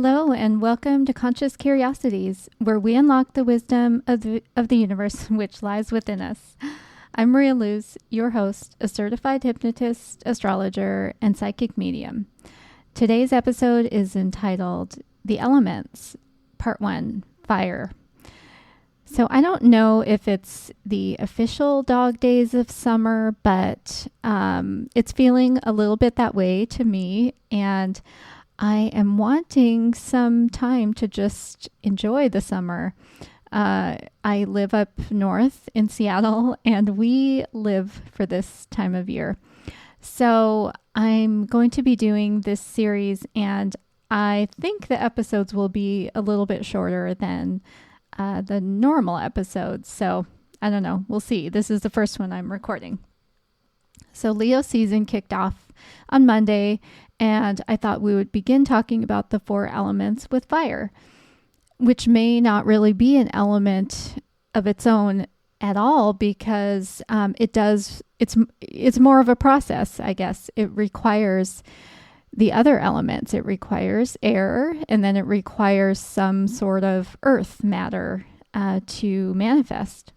Hello and welcome to Conscious Curiosities, where we unlock the wisdom of the universe which lies within us. I'm Maria Luz, your host, a certified hypnotist, astrologer, and psychic medium. Today's episode is entitled The Elements, Part 1, Fire. So I don't know if it's the official dog days of summer, but it's feeling a little bit that way to me, and I am wanting some time to just enjoy the summer. I live up north in Seattle, and we live for this time of year. So I'm going to be doing this series, and I think the episodes will be a little bit shorter than the normal episodes. So I don't know. We'll see. This is the first one I'm recording. So Leo season kicked off on Monday, and I thought we would begin talking about the 4 elements with fire, which may not really be an element of its own at all, because it's more of a process, I guess. It requires the other elements. It requires air, and then it requires some sort of earth matter to manifest.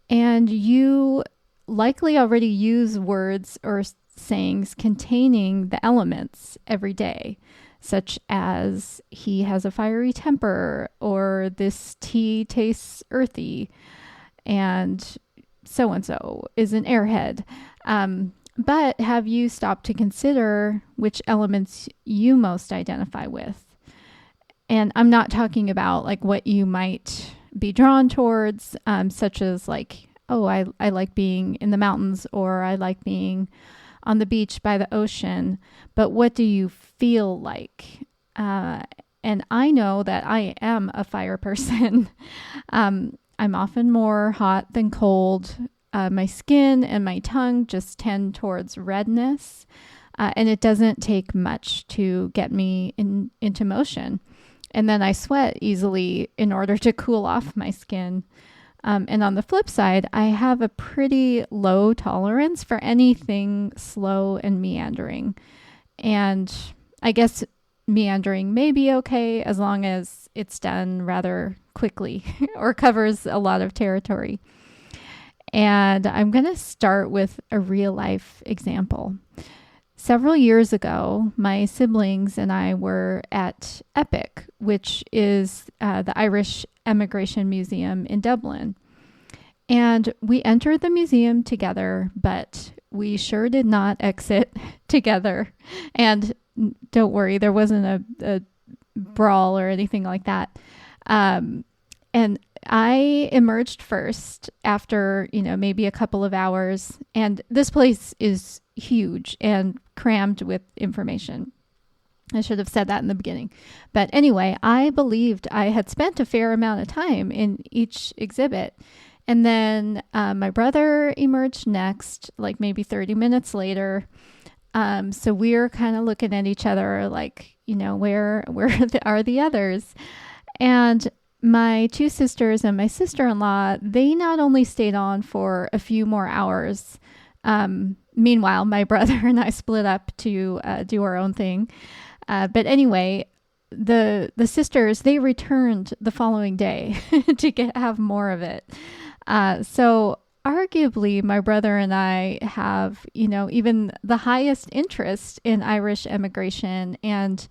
And you likely already use words or sayings containing the elements every day, such as he has a fiery temper, or this tea tastes earthy, and so is an airhead. But have you stopped to consider which elements you most identify with? And I'm not talking about like what you might be drawn towards, such as like, oh, I like being in the mountains, or I like being on the beach by the ocean, but what do you feel like? And I know that I am a fire person. I'm often more hot than cold. My skin and my tongue just tend towards redness, and it doesn't take much to get me into motion. And then I sweat easily in order to cool off my skin. And on the flip side, I have a pretty low tolerance for anything slow and meandering. And I guess meandering may be okay as long as it's done rather quickly or covers a lot of territory. And I'm going to start with a real life example. Several years ago, my siblings and I were at EPIC, which is the Irish Emigration Museum in Dublin. And we entered the museum together, but we sure did not exit together. And don't worry, there wasn't a brawl or anything like that. And I emerged first after, maybe a couple of hours. And this place is huge and crammed with information. I should have said that in the beginning. But anyway, I believed I had spent a fair amount of time in each exhibit. And then my brother emerged next, like maybe 30 minutes later. So we're kind of looking at each other like, where are the others? And my 2 sisters and my sister-in-law, they not only stayed on for a few more hours. Meanwhile, my brother and I split up to do our own thing. But anyway, the sisters, they returned the following day to have more of it. So arguably, my brother and I have, even the highest interest in Irish emigration, and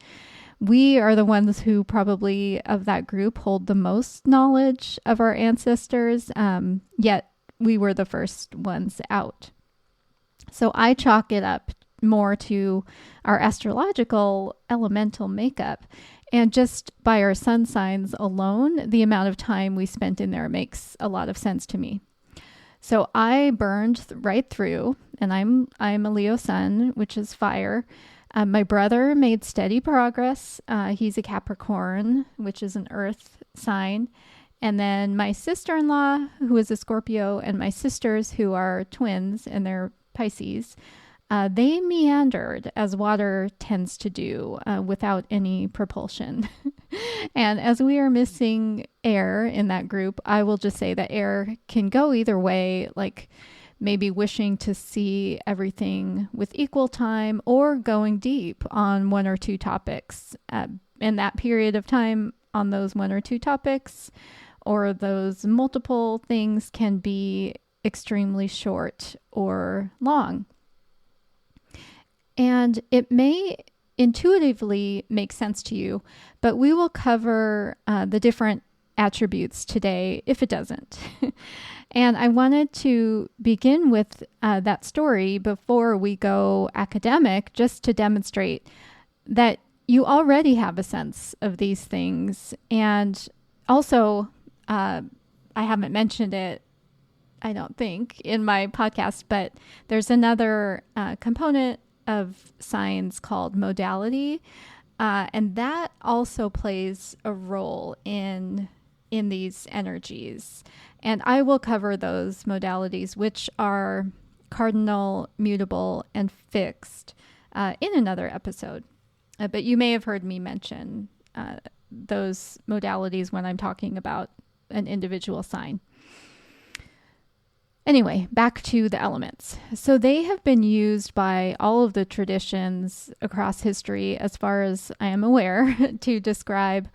we are the ones who probably of that group hold the most knowledge of our ancestors, yet we were the first ones out. So I chalk it up more to our astrological elemental makeup. And just by our sun signs alone, the amount of time we spent in there makes a lot of sense to me. So I burned right through, and I'm a Leo sun, which is fire. My brother made steady progress. He's a Capricorn, which is an earth sign. And then my sister-in-law, who is a Scorpio, and my sisters, who are twins, and they're Pisces, they meandered as water tends to do without any propulsion. And as we are missing air in that group, I will just say that air can go either way, like maybe wishing to see everything with equal time or going deep on 1 or 2 topics and that period of time on those one or two topics or those multiple things can be extremely short or long. And it may intuitively make sense to you, but we will cover the different attributes today if it doesn't. And I wanted to begin with that story before we go academic, just to demonstrate that you already have a sense of these things. And also, I haven't mentioned it, I don't think, in my podcast, but there's another component of signs called modality. And that also plays a role in these energies. And I will cover those modalities, which are cardinal, mutable, and fixed, in another episode. But you may have heard me mention those modalities when I'm talking about an individual sign. Anyway, back to the elements. So they have been used by all of the traditions across history, as far as I am aware, to describe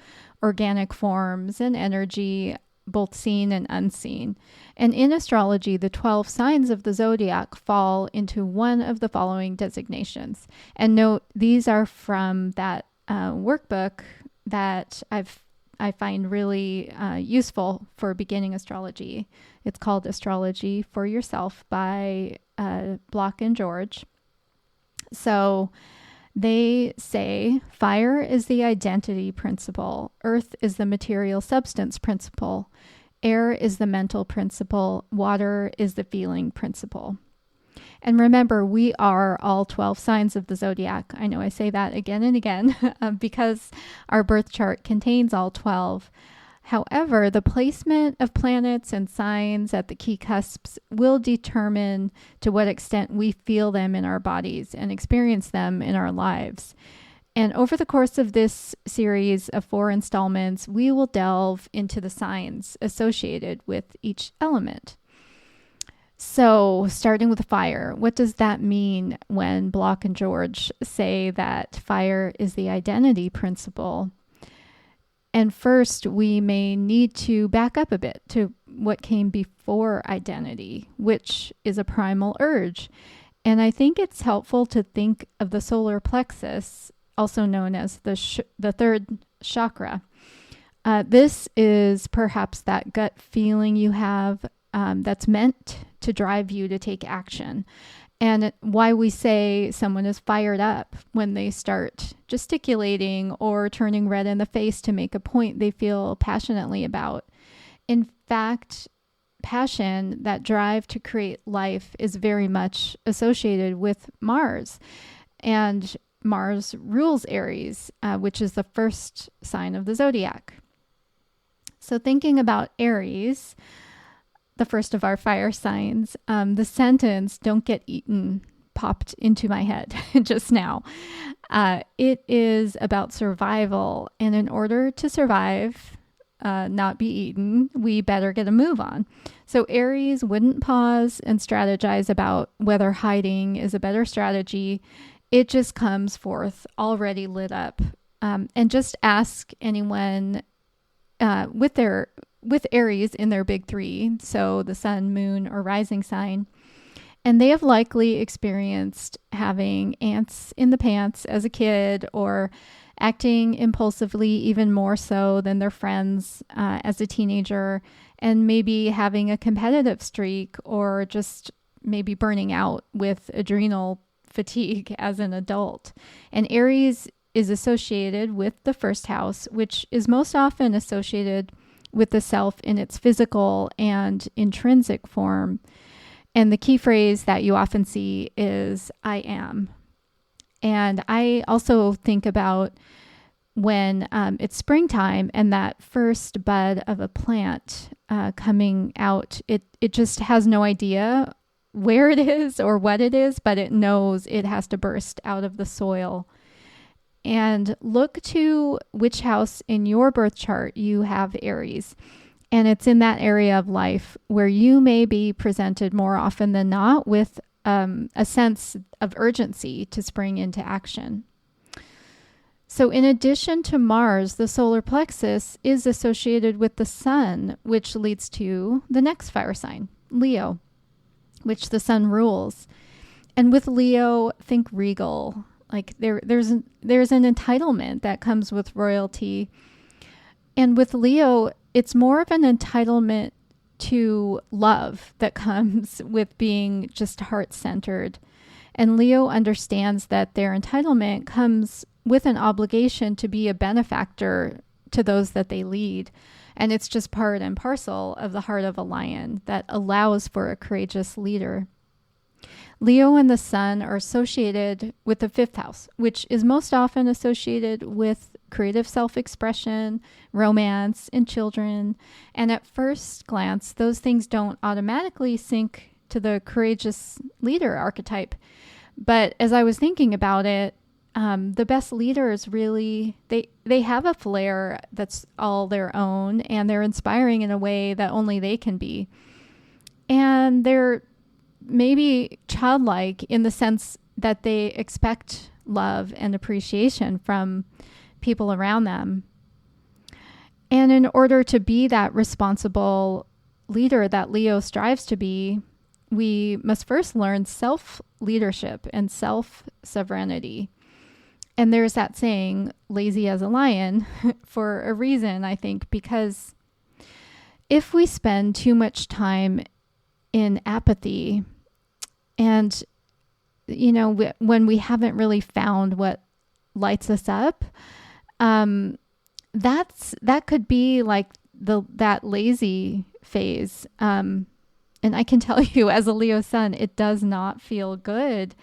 organic forms and energy, both seen and unseen. And in astrology, the 12 signs of the zodiac fall into one of the following designations. And note, these are from that workbook that I find really useful for beginning astrology. It's called Astrology for Yourself by Block and George. So they say fire is the identity principle, earth is the material substance principle, air is the mental principle, water is the feeling principle. And remember, we are all 12 signs of the zodiac. I know I say that again and again because our birth chart contains all 12. However, the placement of planets and signs at the key cusps will determine to what extent we feel them in our bodies and experience them in our lives. And over the course of this series of 4 installments, we will delve into the signs associated with each element. So, starting with fire, what does that mean when Block and George say that fire is the identity principle? And first, we may need to back up a bit to what came before identity, which is a primal urge. And I think it's helpful to think of the solar plexus, also known as the third chakra. This is perhaps that gut feeling you have that's meant to drive you to take action. And why we say someone is fired up when they start gesticulating or turning red in the face to make a point they feel passionately about. In fact, passion, that drive to create life, is very much associated with Mars. And Mars rules Aries, which is the first sign of the zodiac. So thinking about Aries, the first of our fire signs, the sentence, "don't get eaten," popped into my head just now. It is about survival. And in order to survive, not be eaten, we better get a move on. So Aries wouldn't pause and strategize about whether hiding is a better strategy. It just comes forth already lit up. And just ask anyone with Aries in their big 3, so the sun, moon, or rising sign, and they have likely experienced having ants in the pants as a kid, or acting impulsively even more so than their friends as a teenager, and maybe having a competitive streak, or just maybe burning out with adrenal fatigue as an adult. And Aries is associated with the first house, which is most often associated with the self in its physical and intrinsic form. And the key phrase that you often see is "I am." And I also think about when it's springtime and that first bud of a plant coming out, it just has no idea where it is or what it is, but it knows it has to burst out of the soil. And look to which house in your birth chart you have Aries. And it's in that area of life where you may be presented more often than not with a sense of urgency to spring into action. So in addition to Mars, the solar plexus is associated with the sun, which leads to the next fire sign, Leo, which the sun rules. And with Leo, think regal. Like there's an entitlement that comes with royalty. And with Leo, it's more of an entitlement to love that comes with being just heart-centered. And Leo understands that their entitlement comes with an obligation to be a benefactor to those that they lead. And it's just part and parcel of the heart of a lion that allows for a courageous leader. Leo and the sun are associated with the fifth house, which is most often associated with creative self-expression, romance, and children. And at first glance, those things don't automatically sync to the courageous leader archetype. But as I was thinking about it, the best leaders really, they have a flair that's all their own, and they're inspiring in a way that only they can be. And they're maybe childlike in the sense that they expect love and appreciation from people around them. And in order to be that responsible leader that Leo strives to be, we must first learn self-leadership and self-sovereignty. And there's that saying, lazy as a lion, for a reason, I think, because if we spend too much time in apathy and, when we haven't really found what lights us up, that could be like that lazy phase. And I can tell you as a Leo sun, it does not feel good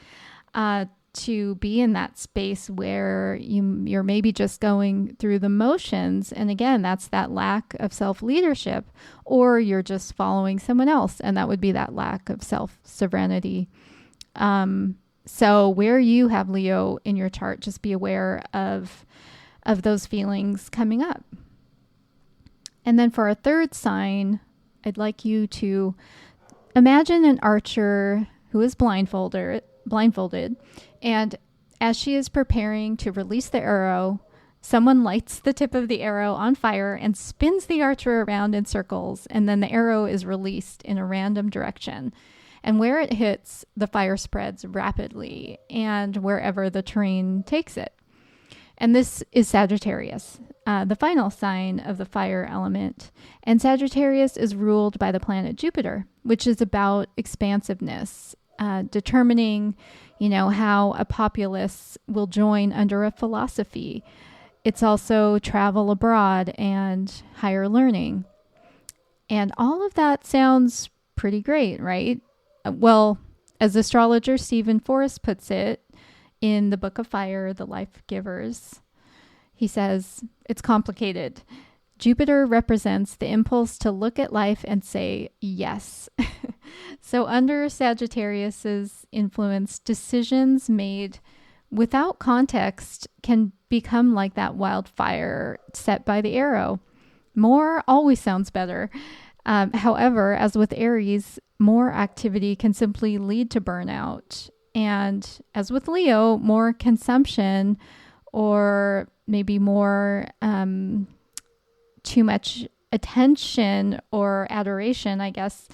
to be in that space where you're maybe just going through the motions. And again, that's that lack of self-leadership, or you're just following someone else. And that would be that lack of self-sovereignty. So where you have Leo in your chart, just be aware of those feelings coming up. And then for a third sign, I'd like you to imagine an archer who is blindfolded, and as she is preparing to release the arrow, someone lights the tip of the arrow on fire and spins the archer around in circles, and then the arrow is released in a random direction. And where it hits, the fire spreads rapidly, and wherever the terrain takes it. And this is Sagittarius, the final sign of the fire element. And Sagittarius is ruled by the planet Jupiter, which is about expansiveness, determining, how a populace will join under a philosophy. It's also travel abroad and higher learning. And all of that sounds pretty great, right? Well, as astrologer Stephen Forrest puts it in the Book of Fire, The Life Givers, he says, it's complicated. Jupiter represents the impulse to look at life and say yes. So under Sagittarius's influence, decisions made without context can become like that wildfire set by the arrow. More always sounds better. However, as with Aries, more activity can simply lead to burnout. And as with Leo, more consumption or maybe more too much attention or adoration, I guess,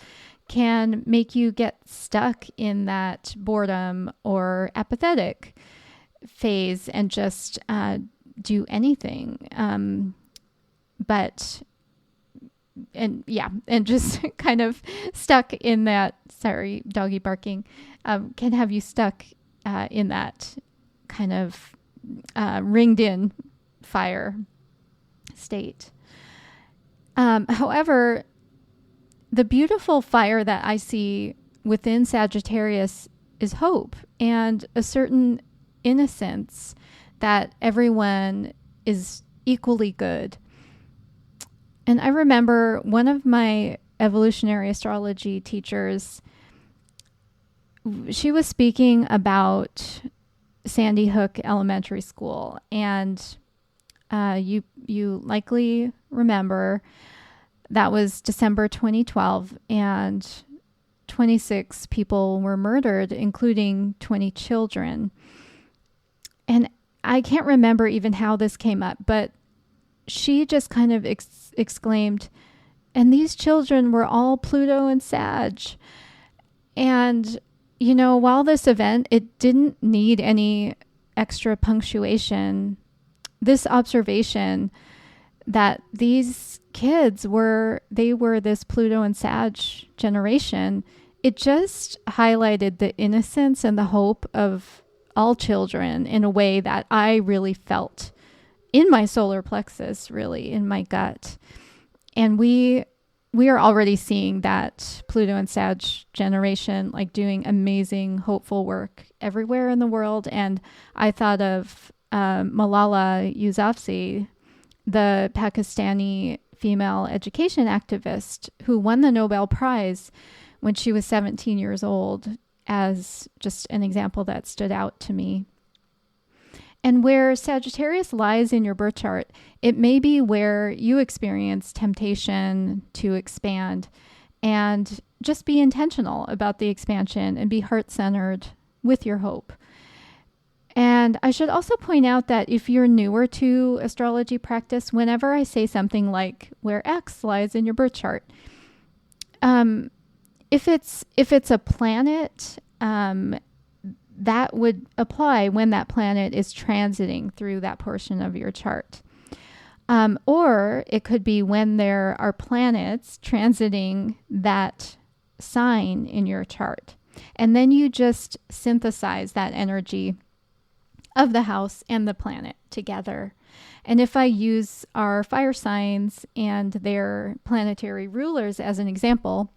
can make you get stuck in that boredom or apathetic phase and just do anything. And just kind of stuck in that, sorry, doggy barking, can have you stuck in that kind of ringed in fire state. However, the beautiful fire that I see within Sagittarius is hope and a certain innocence that everyone is equally good. And I remember one of my evolutionary astrology teachers, she was speaking about Sandy Hook Elementary School. And you likely remember that was December 2012, and 26 people were murdered, including 20 children. And I can't remember even how this came up, but she just kind of exclaimed, and these children were all Pluto and Sag. And, while this event, it didn't need any extra punctuation, this observation that these kids were this Pluto and Sag generation, it just highlighted the innocence and the hope of all children in a way that I really felt in my solar plexus, really in my gut. And we are already seeing that Pluto and Sag generation like doing amazing, hopeful work everywhere in the world. And I thought of Malala Yousafzai, the Pakistani female education activist who won the Nobel Prize when she was 17 years old, as just an example that stood out to me. And where Sagittarius lies in your birth chart, it may be where you experience temptation to expand, and just be intentional about the expansion and be heart-centered with your hope. And I should also point out that if you're newer to astrology practice, whenever I say something like where X lies in your birth chart, if it's a planet, that would apply when that planet is transiting through that portion of your chart. Or it could be when there are planets transiting that sign in your chart. And then you just synthesize that energy of the house and the planet together. And if I use our fire signs and their planetary rulers as an example,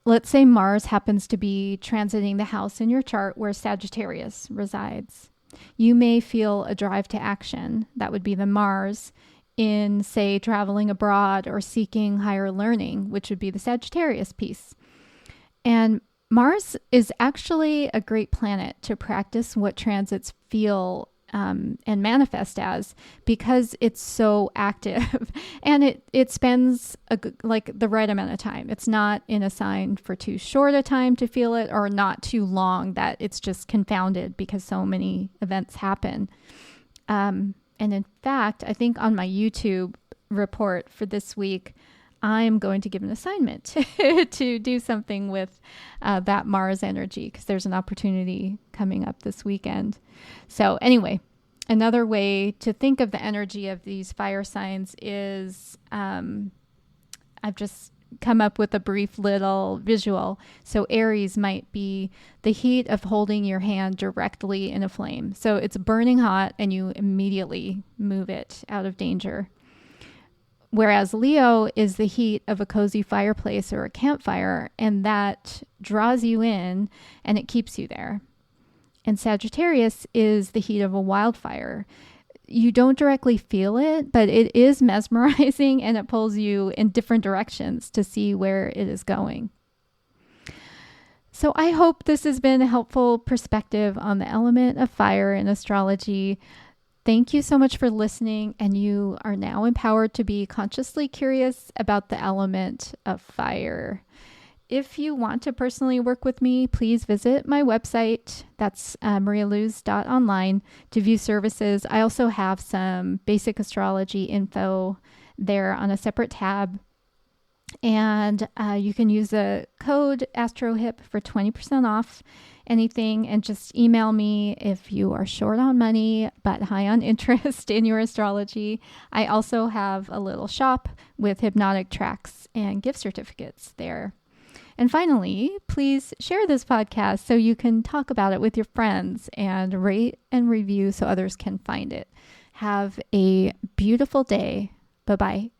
let's say Mars happens to be transiting the house in your chart where Sagittarius resides. You may feel a drive to action, that would be the Mars, in, say, traveling abroad or seeking higher learning, which would be the Sagittarius piece. And Mars is actually a great planet to practice what transits feel and manifest as, because it's so active and it spends the right amount of time. It's not in a sign for too short a time to feel it, or not too long that it's just confounded because so many events happen. And in fact, I think on my YouTube report for this week, I'm going to give an assignment to do something with that Mars energy, because there's an opportunity coming up this weekend. So anyway, another way to think of the energy of these fire signs is I've just come up with a brief little visual. So Aries might be the heat of holding your hand directly in a flame. So it's burning hot and you immediately move it out of danger. Whereas Leo is the heat of a cozy fireplace or a campfire, and that draws you in and it keeps you there. And Sagittarius is the heat of a wildfire. You don't directly feel it, but it is mesmerizing and it pulls you in different directions to see where it is going. So I hope this has been a helpful perspective on the element of fire in astrology. Thank you so much for listening, and you are now empowered to be consciously curious about the element of fire. If you want to personally work with me, please visit my website. That's marialuz.online to view services. I also have some basic astrology info there on a separate tab. And you can use the code AstroHip for 20% off anything, and just email me if you are short on money but high on interest in your astrology. I also have a little shop with hypnotic tracks and gift certificates there. And finally, please share this podcast so you can talk about it with your friends, and rate and review so others can find it. Have a beautiful day. Bye-bye.